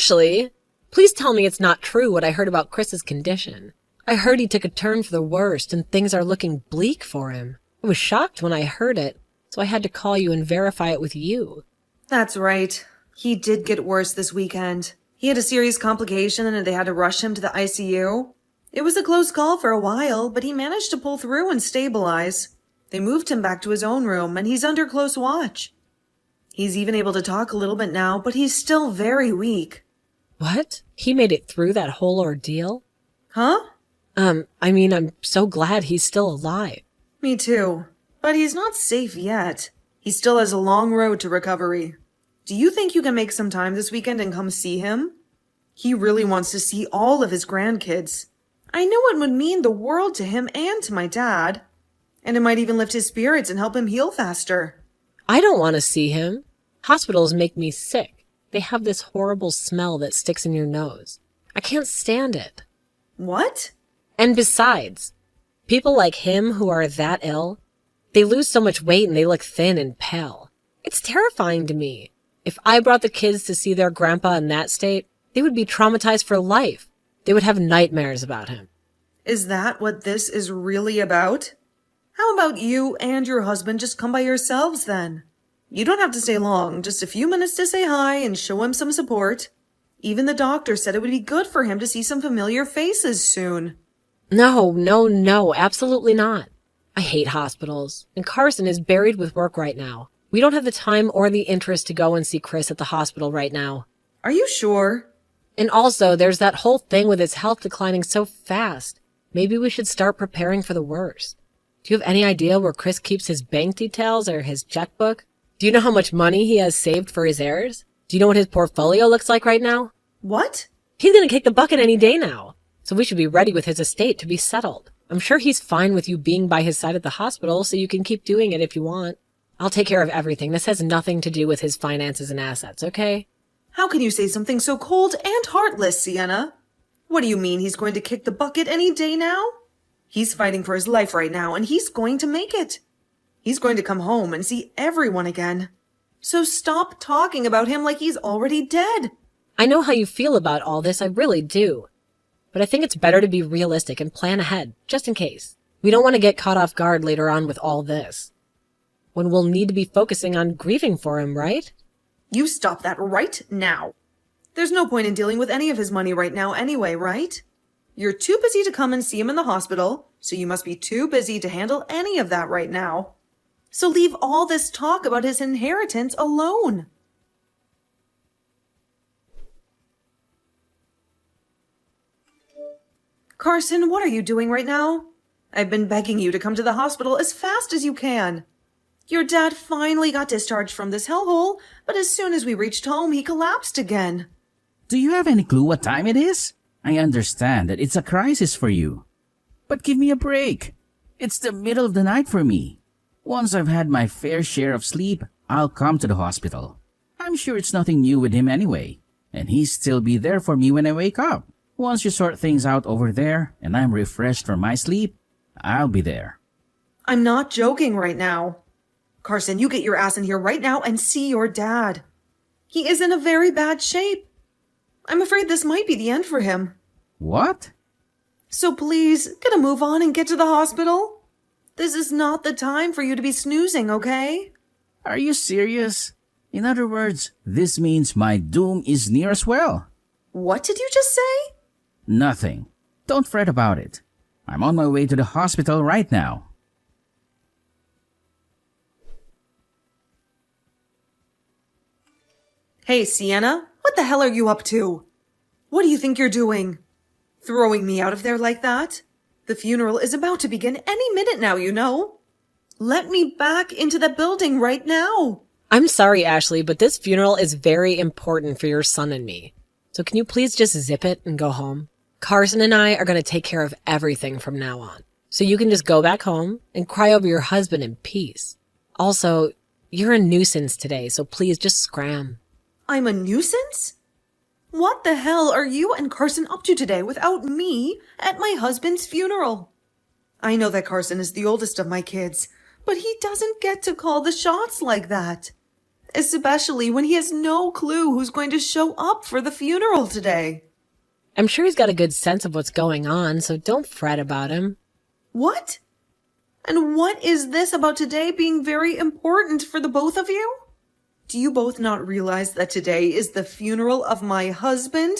Ashley, please tell me it's not true what I heard about Chris's condition. I heard he took a turn for the worst and things are looking bleak for him. I was shocked when I heard it, so I had to call you and verify it with you. That's right. He did get worse this weekend. He had a serious complication and they had to rush him to the ICU. It was a close call for a while, but he managed to pull through and stabilize. They moved him back to his own room and he's under close watch. He's even able to talk a little bit now, but he's still very weak. What? He made it through that whole ordeal? Huh? I'm so glad he's still alive. Me too. But he's not safe yet. He still has a long road to recovery. Do you think you can make some time this weekend and come see him? He really wants to see all of his grandkids. I know it would mean the world to him and to my dad. And it might even lift his spirits and help him heal faster. I don't want to see him. Hospitals make me sick. They have this horrible smell that sticks in your nose. I can't stand it. What? And besides, people like him who are that ill, they lose so much weight and they look thin and pale. It's terrifying to me. If I brought the kids to see their grandpa in that state, they would be traumatized for life. They would have nightmares about him. Is that what this is really about? How about you and your husband just come by yourselves then? You don't have to stay long, just a few minutes to say hi and show him some support. Even the doctor said it would be good for him to see some familiar faces soon. No, absolutely not. I hate hospitals, and Carson is buried with work right now. We don't have the time or the interest to go and see Chris at the hospital right now. Are you sure? And also, there's that whole thing with his health declining so fast. Maybe we should start preparing for the worst. Do you have any idea where Chris keeps his bank details or his checkbook? Do you know how much money he has saved for his heirs? Do you know what his portfolio looks like right now? What? He's gonna kick the bucket any day now. So we should be ready with his estate to be settled. I'm sure he's fine with you being by his side at the hospital, so you can keep doing it if you want. I'll take care of everything. This has nothing to do with his finances and assets, okay? How can you say something so cold and heartless, Sienna? What do you mean he's going to kick the bucket any day now? He's fighting for his life right now, and he's going to make it. He's going to come home and see everyone again. So stop talking about him like he's already dead. I know how you feel about all this, I really do. But I think it's better to be realistic and plan ahead, just in case. We don't want to get caught off guard later on with all this, when we'll need to be focusing on grieving for him, right? You stop that right now. There's no point in dealing with any of his money right now anyway, right? You're too busy to come and see him in the hospital, so you must be too busy to handle any of that right now. So leave all this talk about his inheritance alone. Carson, what are you doing right now? I've been begging you to come to the hospital as fast as you can. Your dad finally got discharged from this hellhole, but as soon as we reached home, he collapsed again. Do you have any clue what time it is? I understand that it's a crisis for you. But give me a break. It's the middle of the night for me. Once I've had my fair share of sleep, I'll come to the hospital. I'm sure it's nothing new with him anyway, and he'll still be there for me when I wake up. Once you sort things out over there and I'm refreshed from my sleep, I'll be there. I'm not joking right now. Carson, you get your ass in here right now and see your dad. He is in a very bad shape. I'm afraid this might be the end for him. What? So please, get a move on and get to the hospital. This is not the time for you to be snoozing, okay? Are you serious? In other words, this means my doom is near as well. What did you just say? Nothing. Don't fret about it. I'm on my way to the hospital right now. Hey, Sienna, what the hell are you up to? What do you think you're doing? Throwing me out of there like that? The funeral is about to begin any minute now, you know. Let me back into the building right now. I'm sorry, Ashley, but this funeral is very important for your son and me. So can you please just zip it and go home? Carson and I are going to take care of everything from now on. So you can just go back home and cry over your husband in peace. Also, you're a nuisance today, so please just scram. I'm a nuisance? What the hell are you and Carson up to today without me at my husband's funeral? I know that Carson is the oldest of my kids, but he doesn't get to call the shots like that. Especially when he has no clue who's going to show up for the funeral today. I'm sure he's got a good sense of what's going on, so don't fret about him. What? And what is this about today being very important for the both of you? Do you both not realize that today is the funeral of my husband,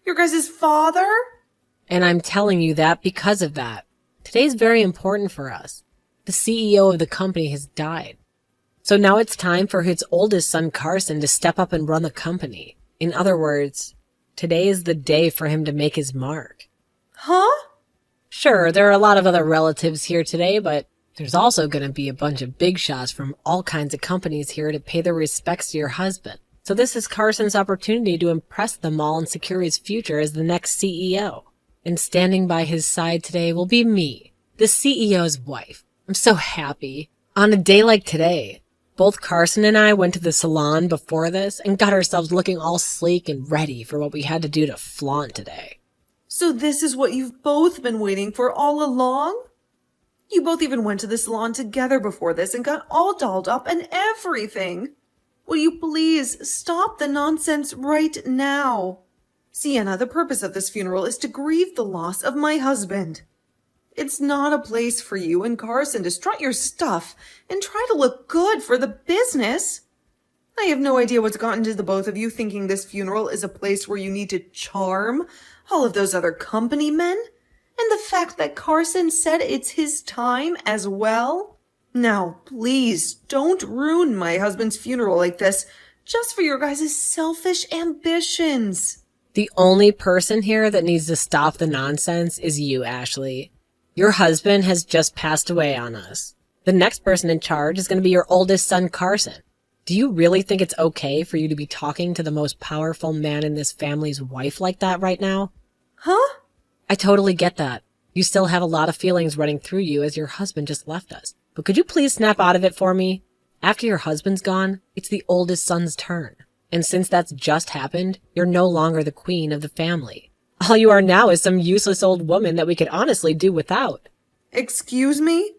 your guys' father? And I'm telling you that because of that. Today's very important for us. The CEO of the company has died. So now it's time for his oldest son, Carson, to step up and run the company. In other words, today is the day for him to make his mark. Huh? Sure, there are a lot of other relatives here today, but there's also going to be a bunch of big shots from all kinds of companies here to pay their respects to your husband. So this is Carson's opportunity to impress them all and secure his future as the next CEO. And standing by his side today will be me, the CEO's wife. I'm so happy. On a day like today, both Carson and I went to the salon before this and got ourselves looking all sleek and ready for what we had to do to flaunt today. So this is what you've both been waiting for all along? You both even went to the salon together before this and got all dolled up and everything. Will you please stop the nonsense right now? Sienna, the purpose of this funeral is to grieve the loss of my husband. It's not a place for you and Carson to strut your stuff and try to look good for the business. I have no idea what's gotten to the both of you thinking this funeral is a place where you need to charm all of those other company men. And the fact that Carson said it's his time as well. Now, please don't ruin my husband's funeral like this just for your guys' selfish ambitions. The only person here that needs to stop the nonsense is you, Ashley. Your husband has just passed away on us. The next person in charge is going to be your oldest son, Carson. Do you really think it's okay for you to be talking to the most powerful man in this family's wife like that right now? Huh? I totally get that. You still have a lot of feelings running through you as your husband just left us. But could you please snap out of it for me? After your husband's gone, it's the oldest son's turn. And since that's just happened, you're no longer the queen of the family. All you are now is some useless old woman that we could honestly do without. Excuse me?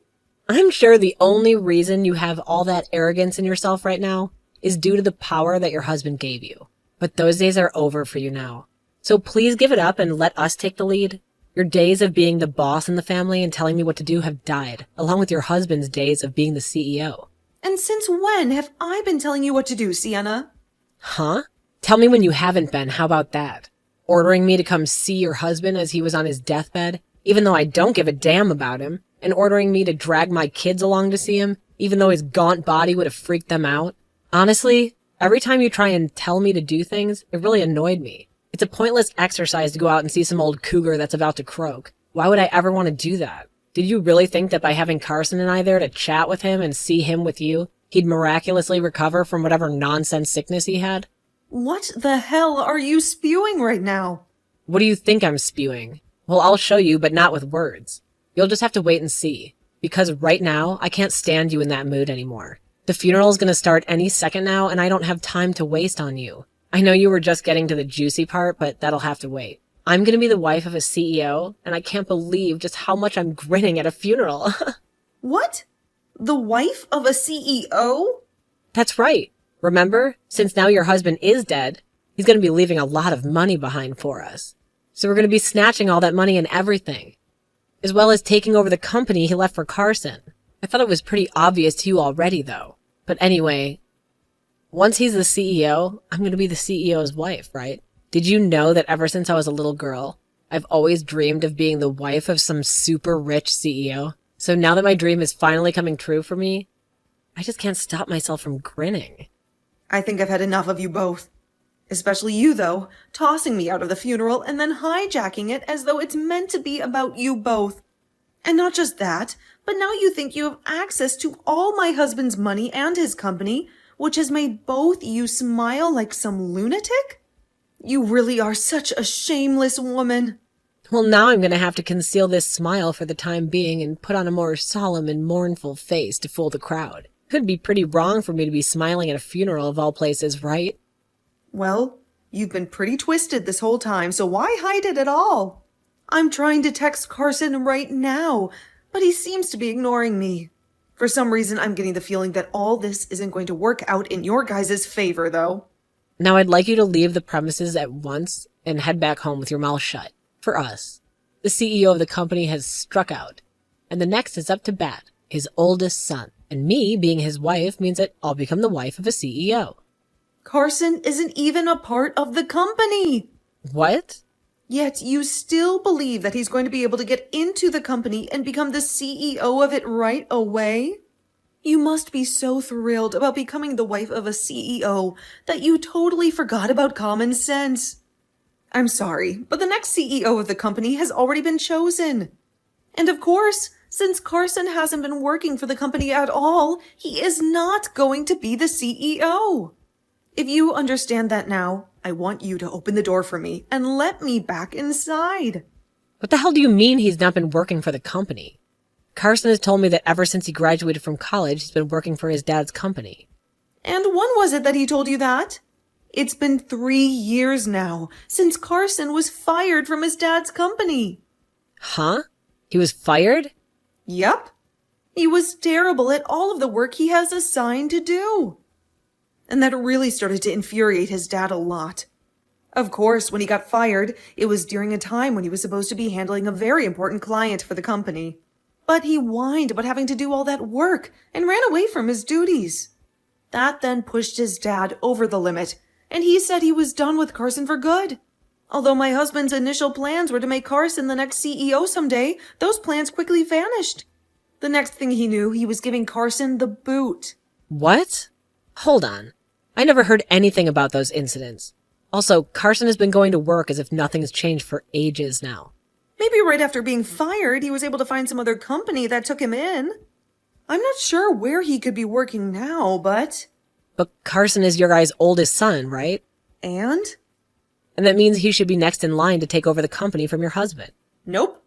I'm sure the only reason you have all that arrogance in yourself right now is due to the power that your husband gave you. But those days are over for you now. So please give it up and let us take the lead. Your days of being the boss in the family and telling me what to do have died, along with your husband's days of being the CEO. And since when have I been telling you what to do, Sienna? Huh? Tell me when you haven't been. How about that? Ordering me to come see your husband as he was on his deathbed, even though I don't give a damn about him, and ordering me to drag my kids along to see him, even though his gaunt body would have freaked them out. Honestly, every time you try and tell me to do things, it really annoyed me. It's a pointless exercise to go out and see some old cougar that's about to croak. Why would I ever want to do that? Did you really think that by having Carson and I there to chat with him and see him with you, he'd miraculously recover from whatever nonsense sickness he had? What the hell are you spewing right now? What do you think I'm spewing? Well, I'll show you, but not with words. You'll just have to wait and see. Because right now, I can't stand you in that mood anymore. The funeral's gonna start any second now, and I don't have time to waste on you. I know you were just getting to the juicy part, but that'll have to wait. I'm gonna be the wife of a CEO, and I can't believe just how much I'm grinning at a funeral. What? The wife of a CEO? That's right. Remember? Since now your husband is dead, he's gonna be leaving a lot of money behind for us. So we're gonna be snatching all that money and everything, as well as taking over the company he left for Carson. I thought it was pretty obvious to you already, though. But anyway, once he's the CEO, I'm going to be the CEO's wife, right? Did you know that ever since I was a little girl, I've always dreamed of being the wife of some super rich CEO? So now that my dream is finally coming true for me, I just can't stop myself from grinning. I think I've had enough of you both. Especially you, though, tossing me out of the funeral and then hijacking it as though it's meant to be about you both. And not just that, but now you think you have access to all my husband's money and his company, which has made both you smile like some lunatic? You really are such a shameless woman. Well, now I'm going to have to conceal this smile for the time being and put on a more solemn and mournful face to fool the crowd. Could be pretty wrong for me to be smiling at a funeral of all places, right? Well, you've been pretty twisted this whole time, so why hide it at all? I'm trying to text Carson right now, but he seems to be ignoring me. For some reason, I'm getting the feeling that all this isn't going to work out in your guys' favor, though. Now I'd like you to leave the premises at once and head back home with your mouth shut. For us. The CEO of the company has struck out, and the next is up to bat, his oldest son. And me being his wife means that I'll become the wife of a CEO. Carson isn't even a part of the company. What? Yet you still believe that he's going to be able to get into the company and become the CEO of it right away? You must be so thrilled about becoming the wife of a CEO that you totally forgot about common sense. I'm sorry, but the next CEO of the company has already been chosen. And of course, since Carson hasn't been working for the company at all, he is not going to be the CEO. If you understand that now, I want you to open the door for me and let me back inside. What the hell do you mean he's not been working for the company? Carson has told me that ever since he graduated from college, he's been working for his dad's company. And when was it that he told you that? It's been 3 years now since Carson was fired from his dad's company. Huh? He was fired? Yep. He was terrible at all of the work he has assigned to do. And that really started to infuriate his dad a lot. Of course, when he got fired, it was during a time when he was supposed to be handling a very important client for the company. But he whined about having to do all that work and ran away from his duties. That then pushed his dad over the limit, and he said he was done with Carson for good. Although my husband's initial plans were to make Carson the next CEO someday, those plans quickly vanished. The next thing he knew, he was giving Carson the boot. What? Hold on. I never heard anything about those incidents. Also, Carson has been going to work as if nothing's changed for ages now. Maybe right after being fired, he was able to find some other company that took him in. I'm not sure where he could be working now, but... But Carson is your guy's oldest son, right? And? And that means he should be next in line to take over the company from your husband. Nope.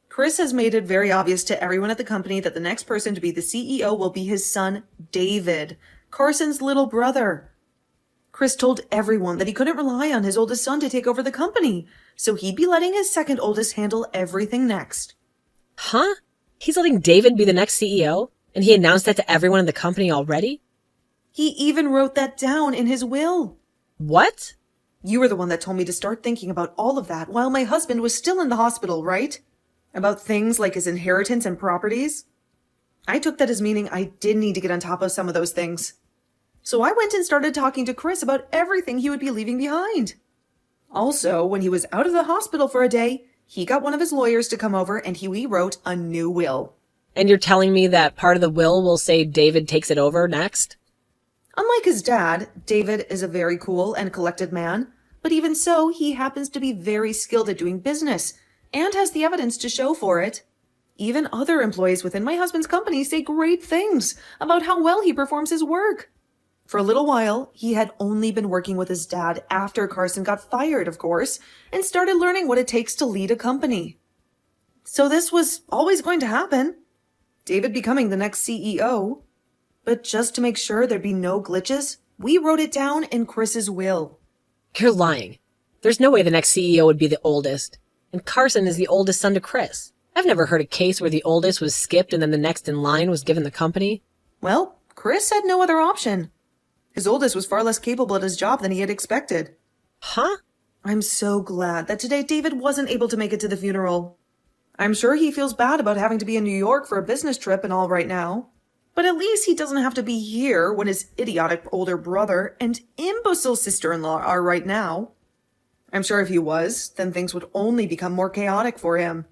Chris has made it very obvious to everyone at the company that the next person to be the CEO will be his son, David, Carson's little brother. Chris told everyone that he couldn't rely on his oldest son to take over the company, so he'd be letting his second oldest handle everything next. Huh? He's letting David be the next CEO? And he announced that to everyone in the company already? He even wrote that down in his will. What? You were the one that told me to start thinking about all of that while my husband was still in the hospital, right? About things like his inheritance and properties? I took that as meaning I did need to get on top of some of those things. So I went and started talking to Chris about everything he would be leaving behind. Also, when he was out of the hospital for a day, he got one of his lawyers to come over and he rewrote a new will. And you're telling me that part of the will say David takes it over next? Unlike his dad, David is a very cool and collected man, but even so, he happens to be very skilled at doing business and has the evidence to show for it. Even other employees within my husband's company say great things about how well he performs his work. For a little while, he had only been working with his dad after Carson got fired, of course, and started learning what it takes to lead a company. So this was always going to happen. David becoming the next CEO. But just to make sure there'd be no glitches, we wrote it down in Chris's will. You're lying. There's no way the next CEO would be the oldest. And Carson is the oldest son to Chris. I've never heard a case where the oldest was skipped and then the next in line was given the company. Well, Chris had no other option. His oldest was far less capable at his job than he had expected. Huh? I'm so glad that today David wasn't able to make it to the funeral. I'm sure he feels bad about having to be in New York for a business trip and all right now. But at least he doesn't have to be here when his idiotic older brother and imbecile sister-in-law are right now. I'm sure if he was, then things would only become more chaotic for him.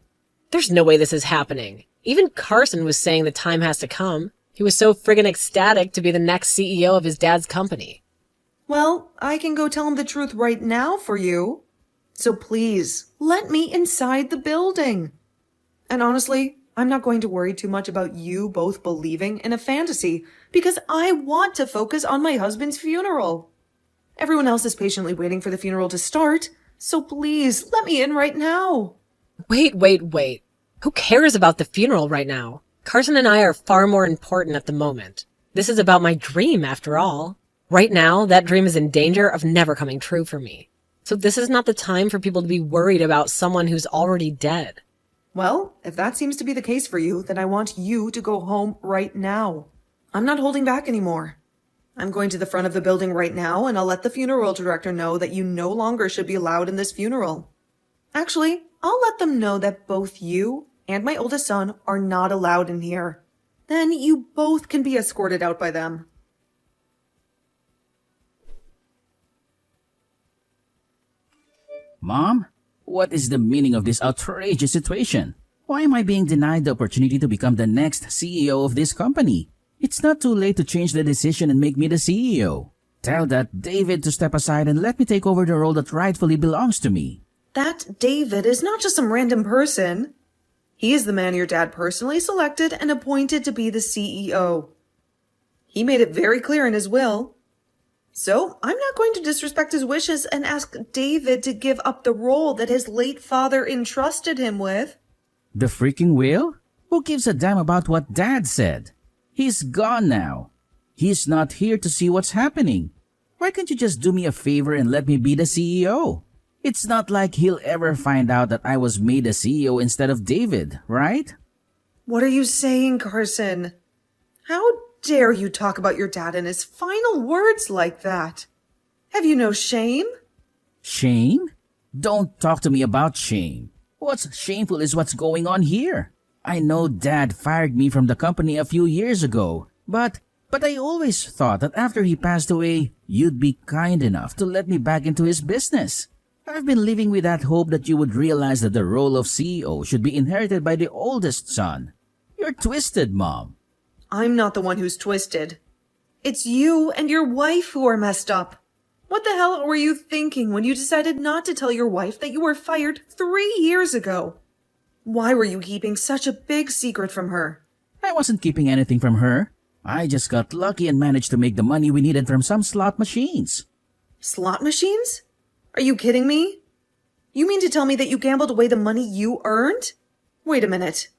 There's no way this is happening. Even Carson was saying the time has to come. He was so friggin' ecstatic to be the next CEO of his dad's company. Well, I can go tell him the truth right now for you. So please, let me inside the building. And honestly, I'm not going to worry too much about you both believing in a fantasy because I want to focus on my husband's funeral. Everyone else is patiently waiting for the funeral to start, so please let me in right now. Wait. Who cares about the funeral right now? Carson and I are far more important at the moment. This is about my dream, after all. Right now, that dream is in danger of never coming true for me. So this is not the time for people to be worried about someone who's already dead. Well, if that seems to be the case for you, then I want you to go home right now. I'm not holding back anymore. I'm going to the front of the building right now, and I'll let the funeral director know that you no longer should be allowed in this funeral. Actually, I'll let them know that both you and my oldest son are not allowed in here. Then you both can be escorted out by them. Mom, what is the meaning of this outrageous situation? Why am I being denied the opportunity to become the next CEO of this company? It's not too late to change the decision and make me the CEO. Tell that David to step aside and let me take over the role that rightfully belongs to me. That David is not just some random person. He is the man your dad personally selected and appointed to be the CEO. He made it very clear in his will. So, I'm not going to disrespect his wishes and ask David to give up the role that his late father entrusted him with. The freaking will? Who gives a damn about what Dad said? He's gone now. He's not here to see what's happening. Why can't you just do me a favor and let me be the CEO? It's not like he'll ever find out that I was made a CEO instead of David, right? What are you saying, Carson? How dare you talk about your dad in his final words like that? Have you no shame? Shame? Don't talk to me about shame. What's shameful is what's going on here. I know Dad fired me from the company a few years ago, but I always thought that after he passed away, you'd be kind enough to let me back into his business. I've been living with that hope that you would realize that the role of CEO should be inherited by the oldest son. You're twisted, Mom. I'm not the one who's twisted. It's you and your wife who are messed up. What the hell were you thinking when you decided not to tell your wife that you were fired 3 years ago? Why were you keeping such a big secret from her? I wasn't keeping anything from her. I just got lucky and managed to make the money we needed from some slot machines. Slot machines? Are you kidding me? You mean to tell me that you gambled away the money you earned? Wait a minute.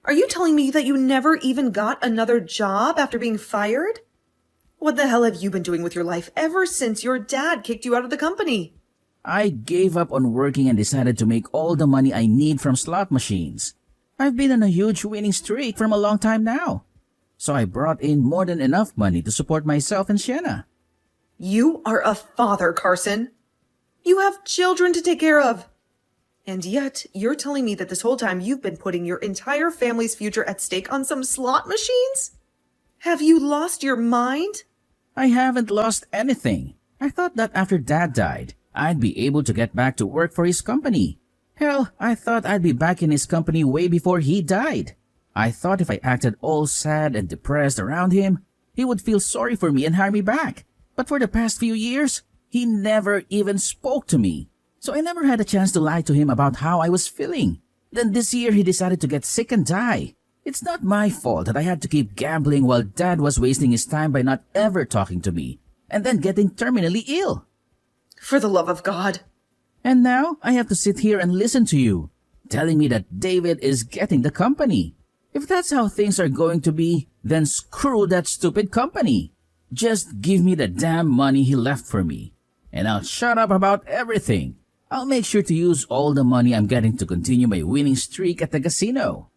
Are you telling me that you never even got another job after being fired? What the hell have you been doing with your life ever since your dad kicked you out of the company? I gave up on working and decided to make all the money I need from slot machines. I've been on a huge winning streak from a long time now. So I brought in more than enough money to support myself and Sienna. You are a father, Carson. You have children to take care of. And yet, you're telling me that this whole time you've been putting your entire family's future at stake on some slot machines? Have you lost your mind? I haven't lost anything. I thought that after Dad died, I'd be able to get back to work for his company. Hell, I thought I'd be back in his company way before he died. I thought if I acted all sad and depressed around him, he would feel sorry for me and hire me back. But for the past few years, he never even spoke to me. So I never had a chance to lie to him about how I was feeling. Then this year he decided to get sick and die. It's not my fault that I had to keep gambling while Dad was wasting his time by not ever talking to me, and then getting terminally ill. For the love of God. And now I have to sit here and listen to you, telling me that David is getting the company. If that's how things are going to be, then screw that stupid company. Just give me the damn money he left for me, and I'll shut up about everything. I'll make sure to use all the money I'm getting to continue my winning streak at the casino.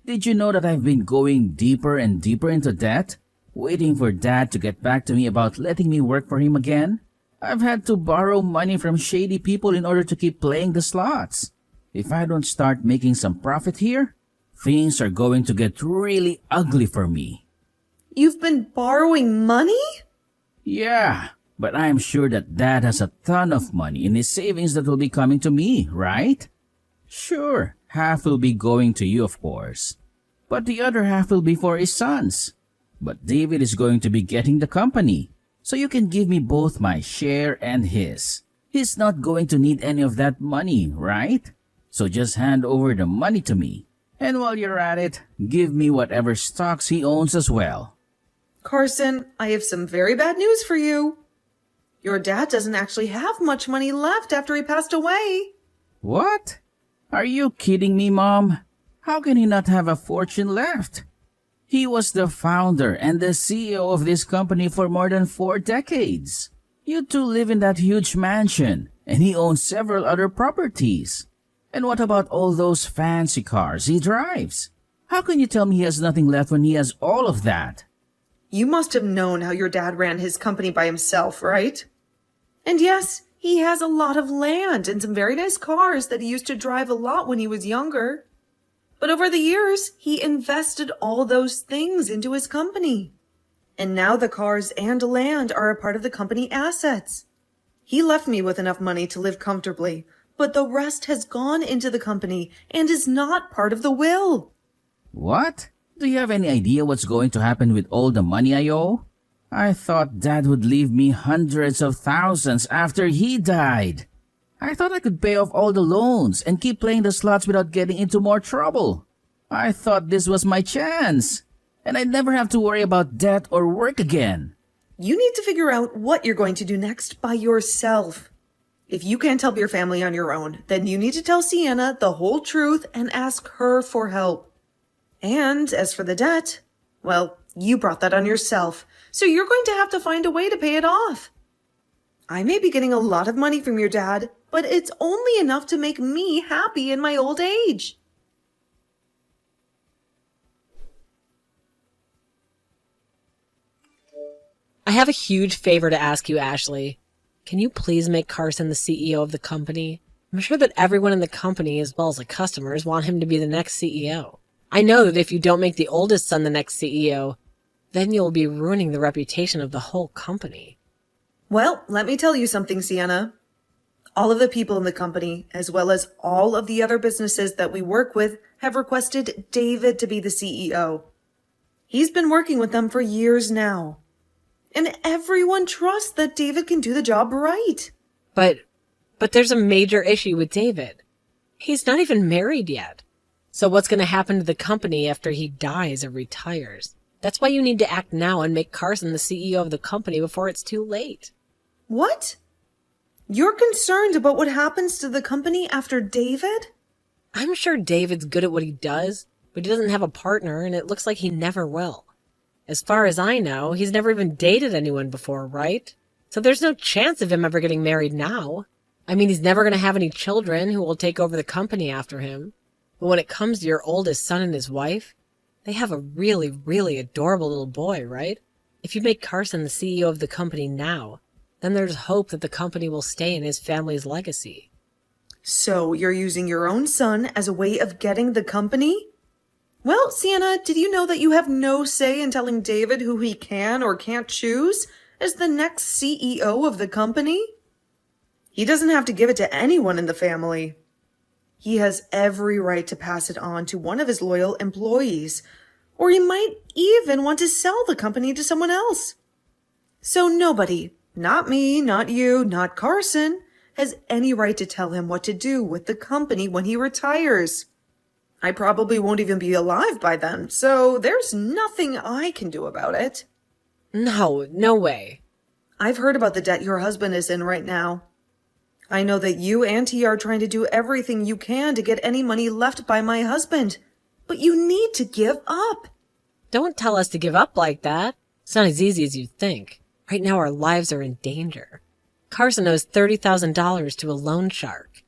Did you know that I've been going deeper and deeper into debt, waiting for Dad to get back to me about letting me work for him again? I've had to borrow money from shady people in order to keep playing the slots. If I don't start making some profit here, things are going to get really ugly for me. You've been borrowing money? Yeah, but I'm sure that Dad has a ton of money in his savings that will be coming to me, right? Sure, half will be going to you, of course. But the other half will be for his sons. But David is going to be getting the company, so you can give me both my share and his. He's not going to need any of that money, right? So just hand over the money to me. And while you're at it, give me whatever stocks he owns as well. Carson, I have some very bad news for you. Your dad doesn't actually have much money left after he passed away. What? Are you kidding me, Mom? How can he not have a fortune left? He was the founder and the CEO of this company for more than 4 decades. You two live in that huge mansion, and he owns several other properties. And what about all those fancy cars he drives? How can you tell me he has nothing left when he has all of that? You must have known how your dad ran his company by himself, right? And yes, he has a lot of land and some very nice cars that he used to drive a lot when he was younger. But over the years, he invested all those things into his company. And now the cars and land are a part of the company assets. He left me with enough money to live comfortably, but the rest has gone into the company and is not part of the will. What? Do you have any idea what's going to happen with all the money I owe? I thought Dad would leave me hundreds of thousands after he died. I thought I could pay off all the loans and keep playing the slots without getting into more trouble. I thought this was my chance, and I'd never have to worry about debt or work again. You need to figure out what you're going to do next by yourself. If you can't help your family on your own, then you need to tell Sienna the whole truth and ask her for help. And as for the debt, well, you brought that on yourself, so you're going to have to find a way to pay it off. I may be getting a lot of money from your dad, but it's only enough to make me happy in my old age. I have a huge favor to ask you, Ashley. Can you please make Carson the CEO of the company? I'm sure that everyone in the company, as well as the customers, want him to be the next CEO. I know that if you don't make the oldest son the next CEO, then you'll be ruining the reputation of the whole company. Well, let me tell you something, Sienna. All of the people in the company, as well as all of the other businesses that we work with, have requested David to be the CEO. He's been working with them for years now. And everyone trusts that David can do the job right. But there's a major issue with David. He's not even married yet. So what's going to happen to the company after he dies or retires? That's why you need to act now and make Carson the CEO of the company before it's too late. What? You're concerned about what happens to the company after David? I'm sure David's good at what he does, but he doesn't have a partner, and it looks like he never will. As far as I know, he's never even dated anyone before, right? So there's no chance of him ever getting married now. I mean, he's never going to have any children who will take over the company after him. But when it comes to your oldest son and his wife, they have a really, really adorable little boy, right? If you make Carson the CEO of the company now, then there's hope that the company will stay in his family's legacy. So you're using your own son as a way of getting the company? Well, Sienna, did you know that you have no say in telling David who he can or can't choose as the next CEO of the company? He doesn't have to give it to anyone in the family. He has every right to pass it on to one of his loyal employees, or he might even want to sell the company to someone else. So nobody, not me, not you, not Carson, has any right to tell him what to do with the company when he retires. I probably won't even be alive by then, so there's nothing I can do about it. No way. I've heard about the debt your husband is in right now. I know that you and he are trying to do everything you can to get any money left by my husband, but you need to give up. Don't tell us to give up like that. It's not as easy as you think. Right now our lives are in danger. Carson owes $30,000 to a loan shark.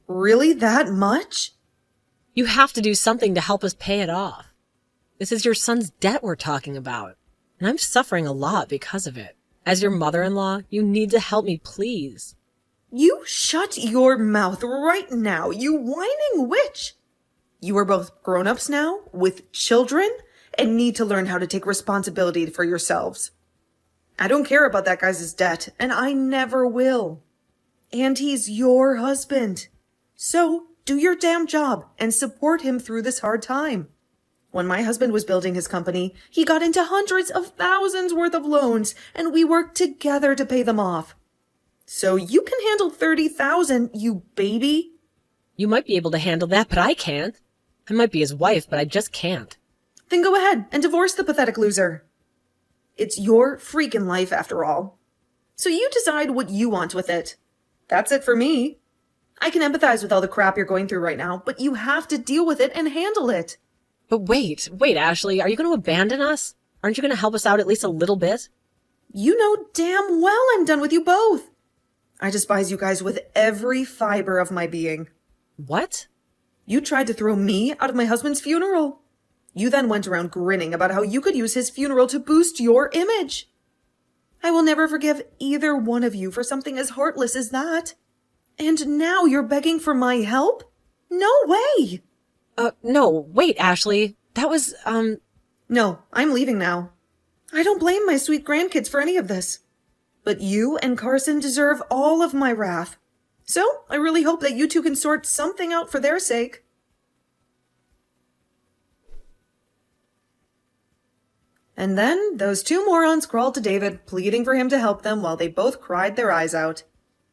Really, that much? You have to do something to help us pay it off. This is your son's debt we're talking about, and I'm suffering a lot because of it. As your mother-in-law, you need to help me, please. You shut your mouth right now, you whining witch! You are both grown-ups now, with children, and need to learn how to take responsibility for yourselves. I don't care about that guy's debt, and I never will. And he's your husband. So, do your damn job and support him through this hard time. When my husband was building his company, he got into hundreds of thousands worth of loans, and we worked together to pay them off. So you can handle $30,000, you baby. You might be able to handle that, but I can't. I might be his wife, but I just can't. Then go ahead and divorce the pathetic loser. It's your freaking life after all. So you decide what you want with it. That's it for me. I can empathize with all the crap you're going through right now, but you have to deal with it and handle it. But wait, Ashley, are you going to abandon us? Aren't you going to help us out at least a little bit? You know damn well I'm done with you both. I despise you guys with every fiber of my being. What? You tried to throw me out of my husband's funeral. You then went around grinning about how you could use his funeral to boost your image. I will never forgive either one of you for something as heartless as that. And now you're begging for my help? No way! No, wait, Ashley. That was, No, I'm leaving now. I don't blame my sweet grandkids for any of this. But you and Carson deserve all of my wrath. So I really hope that you two can sort something out for their sake. And then those two morons crawled to David, pleading for him to help them while they both cried their eyes out.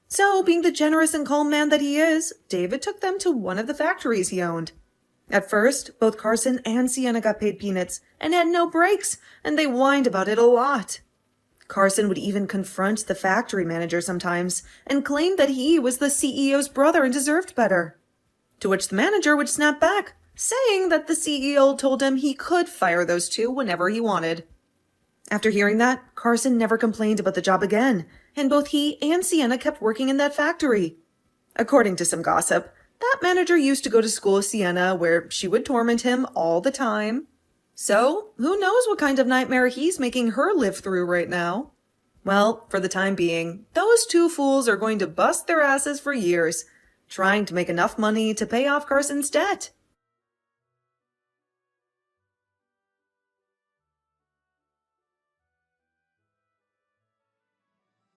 So, being the generous and calm man that he is, David took them to one of the factories he owned. At first, both Carson and Sienna got paid peanuts and had no breaks, and they whined about it a lot. Carson would even confront the factory manager sometimes and claim that he was the CEO's brother and deserved better. To which the manager would snap back, saying that the CEO told him he could fire those two whenever he wanted. After hearing that, Carson never complained about the job again, and both he and Sienna kept working in that factory. According to some gossip, that manager used to go to school with Sienna, where she would torment him all the time. So, who knows what kind of nightmare he's making her live through right now? Well, for the time being, those two fools are going to bust their asses for years, trying to make enough money to pay off Carson's debt.